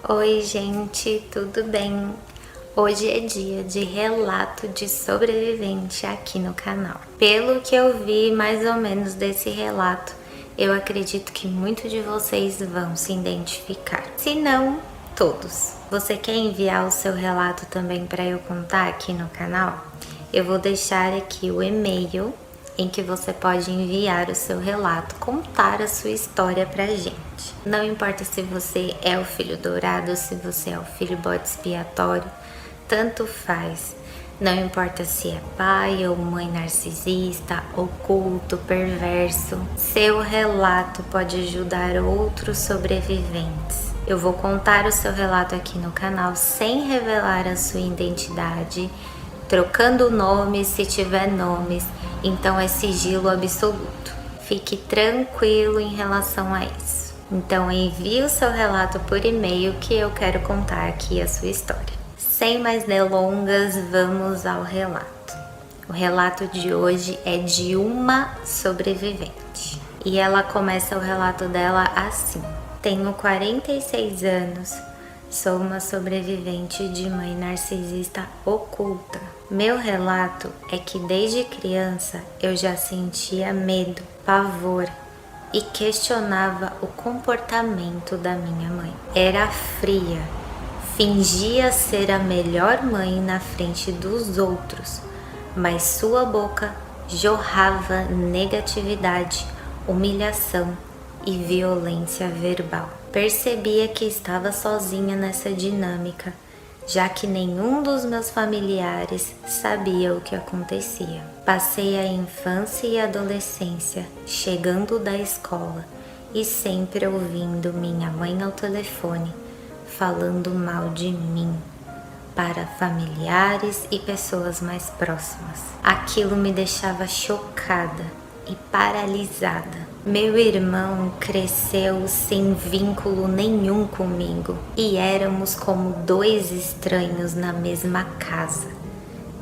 Oi, gente, tudo bem? Hoje é dia de relato de sobrevivente aqui no canal. Pelo que eu vi mais ou menos desse relato, eu acredito que muitos de vocês vão se identificar. Se não, todos. Você quer enviar o seu relato também para eu contar aqui no canal? Eu vou deixar aqui o e-mail em que você pode enviar o seu relato, contar a sua história pra gente. Não importa se você é o filho dourado ou se você é o filho bode expiatório, tanto faz. Não importa se é pai ou mãe narcisista, oculto, perverso, seu relato pode ajudar outros sobreviventes. Eu vou contar o seu relato aqui no canal sem revelar a sua identidade, trocando nomes se tiver nomes, então é sigilo absoluto. Fique tranquilo em relação a isso. Então envie o seu relato por e-mail que eu quero contar aqui a sua história. Sem mais delongas, vamos ao relato. O relato de hoje é de uma sobrevivente. E ela começa o relato dela assim: tenho 46 anos. Sou uma sobrevivente de mãe narcisista oculta. Meu relato é que desde criança eu já sentia medo, pavor e questionava o comportamento da minha mãe. Era fria, fingia ser a melhor mãe na frente dos outros, mas sua boca jorrava negatividade, humilhação e violência verbal. Percebia que estava sozinha nessa dinâmica, já que nenhum dos meus familiares sabia o que acontecia. Passei a infância e adolescência chegando da escola e sempre ouvindo minha mãe ao telefone falando mal de mim para familiares e pessoas mais próximas. Aquilo me deixava chocada e paralisada. Meu irmão cresceu sem vínculo nenhum comigo e éramos como dois estranhos na mesma casa,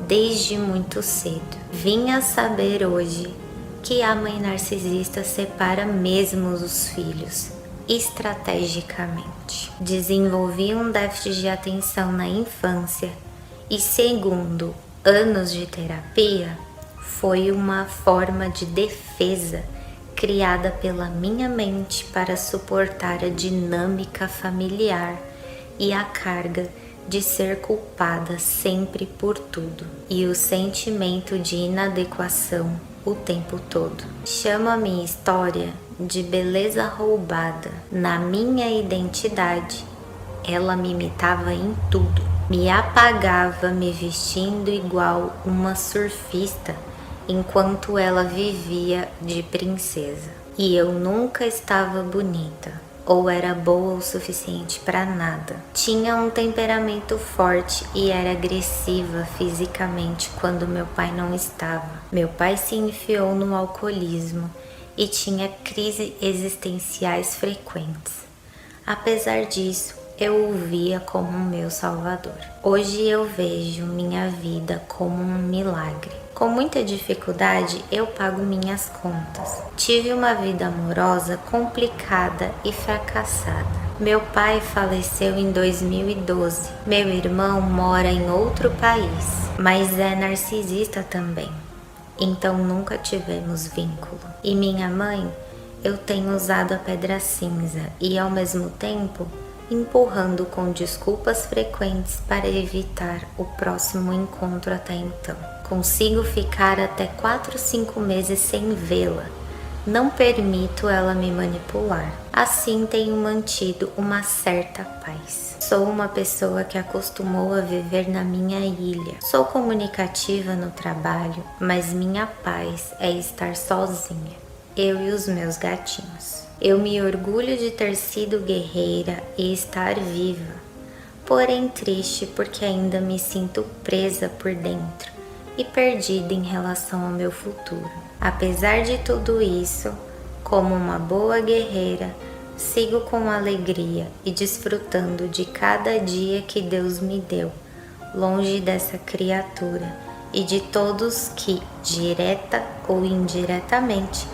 desde muito cedo. Vim a saber hoje que a mãe narcisista separa mesmo os filhos, estrategicamente. Desenvolvi um déficit de atenção na infância e, segundo anos de terapia, foi uma forma de defesa criada pela minha mente para suportar a dinâmica familiar e a carga de ser culpada sempre por tudo e o sentimento de inadequação o tempo todo. Chamo a minha história de beleza roubada. Na minha identidade, ela me imitava em tudo. Me apagava me vestindo igual uma surfista, enquanto ela vivia de princesa. E eu nunca estava bonita, ou era boa o suficiente para nada. Tinha um temperamento forte e era agressiva fisicamente quando meu pai não estava. Meu pai se enfiou no alcoolismo e tinha crises existenciais frequentes. Apesar disso, eu o via como meu salvador. Hoje eu vejo minha vida como um milagre. Com muita dificuldade, eu pago minhas contas. Tive uma vida amorosa complicada e fracassada. Meu pai faleceu em 2012. Meu irmão mora em outro país, mas é narcisista também. Então nunca tivemos vínculo. E minha mãe, eu tenho usado a pedra cinza e ao mesmo tempo empurrando com desculpas frequentes para evitar o próximo encontro até então. Consigo ficar até 4, 5 meses sem vê-la. Não permito ela me manipular. Assim tenho mantido uma certa paz. Sou uma pessoa que acostumou a viver na minha ilha. Sou comunicativa no trabalho, mas minha paz é estar sozinha, eu e os meus gatinhos. Eu me orgulho de ter sido guerreira e estar viva, porém triste porque ainda me sinto presa por dentro e perdida em relação ao meu futuro. Apesar de tudo isso, como uma boa guerreira, sigo com alegria e desfrutando de cada dia que Deus me deu, longe dessa criatura e de todos que, direta ou indiretamente,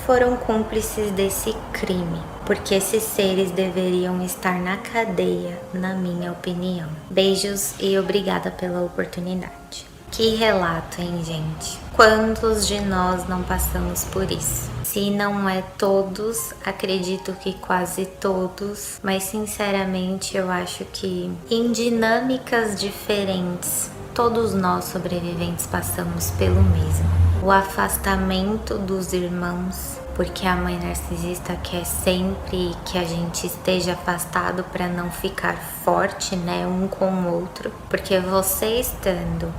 foram cúmplices desse crime, porque esses seres deveriam estar na cadeia, na minha opinião. Beijos e obrigada pela oportunidade. Que relato, hein, gente? Quantos de nós não passamos por isso? Se não é todos, acredito que quase todos, mas sinceramente eu acho que em dinâmicas diferentes, todos nós sobreviventes passamos pelo mesmo. O afastamento dos irmãos, porque a mãe narcisista quer sempre que a gente esteja afastado para não ficar forte, né, um com o outro, porque você estando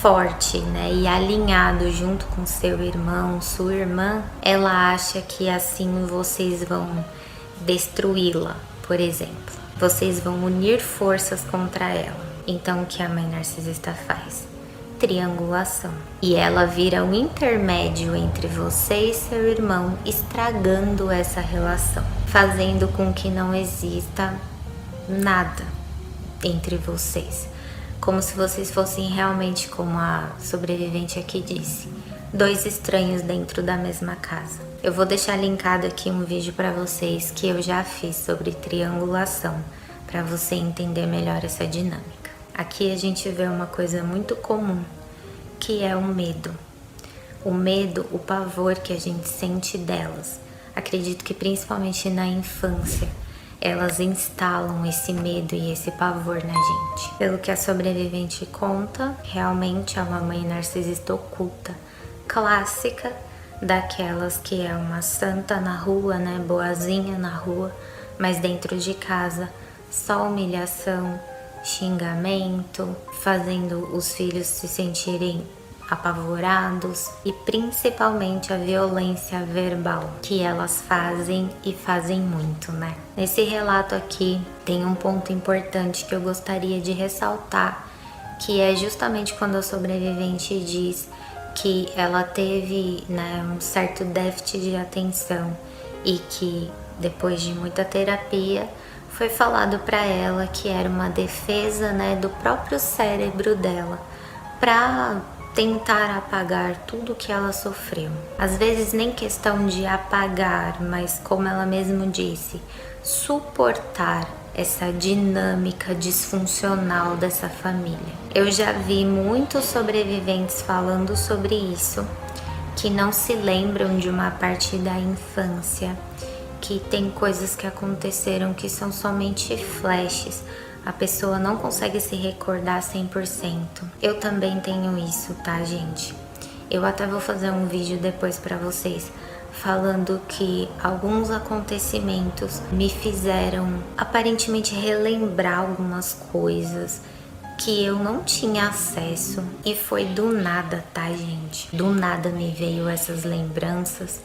forte, né, e alinhado junto com seu irmão, sua irmã, ela acha que assim vocês vão destruí-la, por exemplo. Vocês vão unir forças contra ela. Então o que a mãe narcisista faz? Triangulação. E ela vira um intermédio entre você e seu irmão, estragando essa relação, fazendo com que não exista nada entre vocês. Como se vocês fossem realmente, como a sobrevivente aqui disse, dois estranhos dentro da mesma casa. Eu vou deixar linkado aqui um vídeo para vocês que eu já fiz sobre triangulação, para você entender melhor essa dinâmica. Aqui a gente vê uma coisa muito comum, que é o medo. O medo, o pavor que a gente sente delas. Acredito que principalmente na infância, elas instalam esse medo e esse pavor na gente. Pelo que a sobrevivente conta, realmente é uma mãe narcisista oculta, clássica, daquelas que é uma santa na rua, né, boazinha na rua, mas dentro de casa, só humilhação, xingamento, fazendo os filhos se sentirem apavorados e principalmente a violência verbal que elas fazem e fazem muito, né? Nesse relato aqui tem um ponto importante que eu gostaria de ressaltar, que é justamente quando a sobrevivente diz que ela teve, né, um certo déficit de atenção e que depois de muita terapia foi falado para ela que era uma defesa, né, do próprio cérebro dela para tentar apagar tudo que ela sofreu. Às vezes nem questão de apagar, mas como ela mesma disse, suportar essa dinâmica disfuncional dessa família. Eu já vi muitos sobreviventes falando sobre isso, que não se lembram de uma parte da infância, que tem coisas que aconteceram que são somente flashes. A pessoa não consegue se recordar 100%. Eu também tenho isso, tá, gente? Eu até vou fazer um vídeo depois pra vocês falando que alguns acontecimentos me fizeram aparentemente relembrar algumas coisas que eu não tinha acesso e foi do nada, tá, gente? Do nada me veio essas lembranças,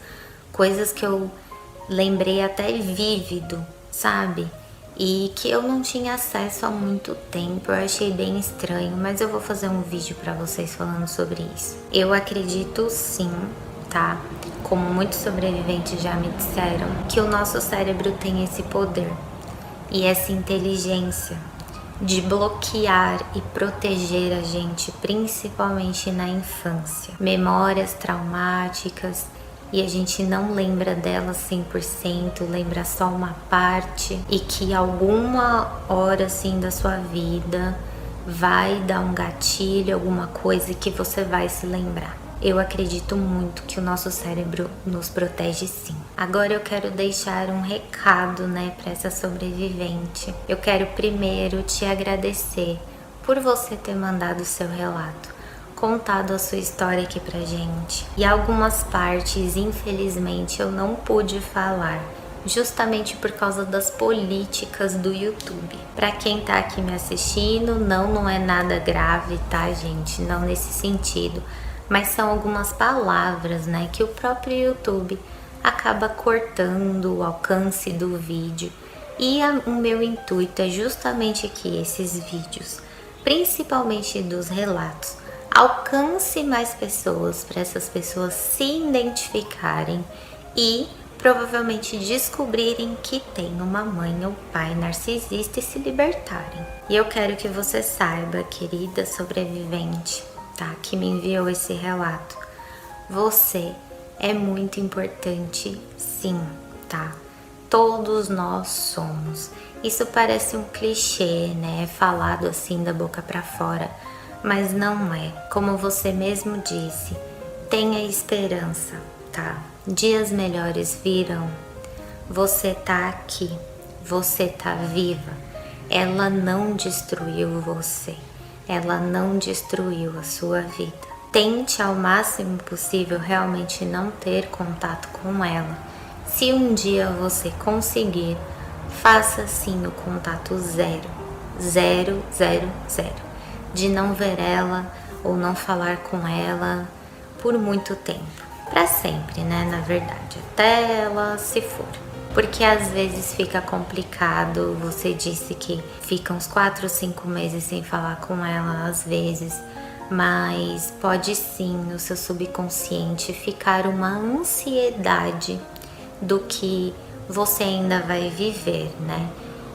coisas que eu lembrei até vívido, sabe? E que eu não tinha acesso há muito tempo, eu achei bem estranho, mas eu vou fazer um vídeo pra vocês falando sobre isso. Eu acredito sim, tá? Como muitos sobreviventes já me disseram, que o nosso cérebro tem esse poder e essa inteligência de bloquear e proteger a gente, principalmente na infância. Memórias traumáticas, e a gente não lembra dela 100%, lembra só uma parte, e que alguma hora assim da sua vida vai dar um gatilho, alguma coisa que você vai se lembrar. Eu acredito muito que o nosso cérebro nos protege sim. Agora eu quero deixar um recado, né, para essa sobrevivente. Eu quero primeiro te agradecer por você ter mandado o seu relato, contado a sua história aqui pra gente. E algumas partes, infelizmente, eu não pude falar, justamente por causa das políticas do YouTube. Pra quem tá aqui me assistindo, não é nada grave, tá, gente? Não nesse sentido. Mas são algumas palavras, né, que o próprio YouTube acaba cortando o alcance do vídeo. E o meu intuito é justamente que esses vídeos, principalmente dos relatos, alcance mais pessoas, para essas pessoas se identificarem e provavelmente descobrirem que tem uma mãe ou pai narcisista e se libertarem. E eu quero que você saiba, querida sobrevivente, tá, que me enviou esse relato, você é muito importante, sim, tá? Todos nós somos. Isso parece um clichê, né? Falado assim da boca pra fora, mas não é. Como você mesmo disse, tenha esperança, tá? Dias melhores virão. Você tá aqui, você tá viva. Ela não destruiu você, ela não destruiu a sua vida. Tente ao máximo possível realmente não ter contato com ela. Se um dia você conseguir, faça sim o contato zero, zero, zero, zero, de não ver ela ou não falar com ela por muito tempo, para sempre, né? Na verdade, até ela se for. Porque às vezes fica complicado, você disse que fica uns 4 ou 5 meses sem falar com ela às vezes, mas pode sim no seu subconsciente ficar uma ansiedade do que você ainda vai viver, né?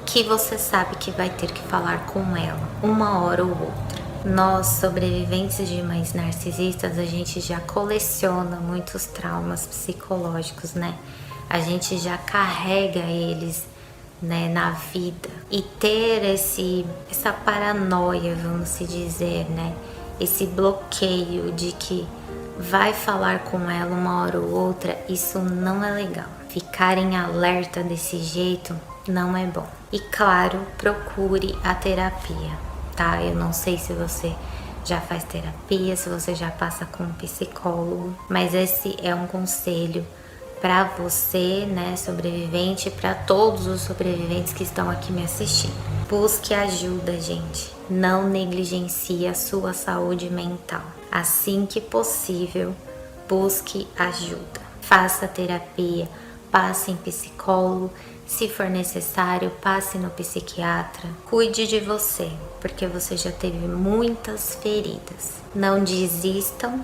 Que você sabe que vai ter que falar com ela uma hora ou outra. Nós, sobreviventes de mães narcisistas, a gente já coleciona muitos traumas psicológicos, né? A gente já carrega eles, né, na vida. E ter essa paranoia, vamos se dizer, né? Esse bloqueio de que vai falar com ela uma hora ou outra, isso não é legal. Ficar em alerta desse jeito não é bom. E claro, procure a terapia, tá? Eu não sei se você já faz terapia, se você já passa com um psicólogo, mas esse é um conselho para você, né, sobrevivente, para todos os sobreviventes que estão aqui me assistindo. Busque ajuda, gente. Não negligencie a sua saúde mental. Assim que possível, busque ajuda. Faça terapia, passe em psicólogo, se for necessário, passe no psiquiatra. Cuide de você, porque você já teve muitas feridas. Não desistam.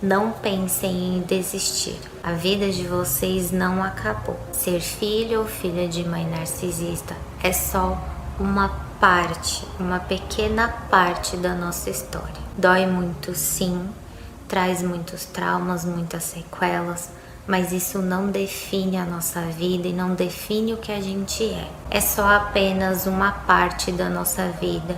Não pensem em desistir. A vida de vocês não acabou. Ser filho ou filha de mãe narcisista é só uma parte, uma pequena parte da nossa história. Dói muito, sim, traz muitos traumas, muitas sequelas, mas isso não define a nossa vida e não define o que a gente é. É só apenas uma parte da nossa vida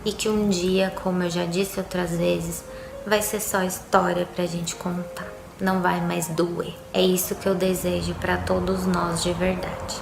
e que um dia, como eu já disse outras vezes, vai ser só história pra gente contar. Não vai mais doer. É isso que eu desejo pra todos nós de verdade.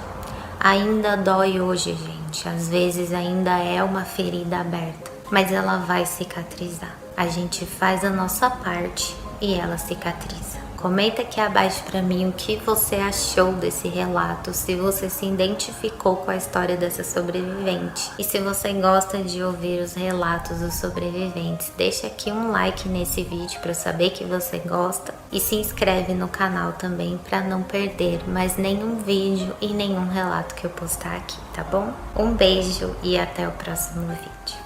Ainda dói hoje, gente. Às vezes ainda é uma ferida aberta, mas ela vai cicatrizar. A gente faz a nossa parte e ela cicatriza. Comenta aqui abaixo pra mim o que você achou desse relato, se você se identificou com a história dessa sobrevivente. E se você gosta de ouvir os relatos dos sobreviventes, deixa aqui um like nesse vídeo para eu saber que você gosta. E se inscreve no canal também para não perder mais nenhum vídeo e nenhum relato que eu postar aqui, tá bom? Um beijo e até o próximo vídeo.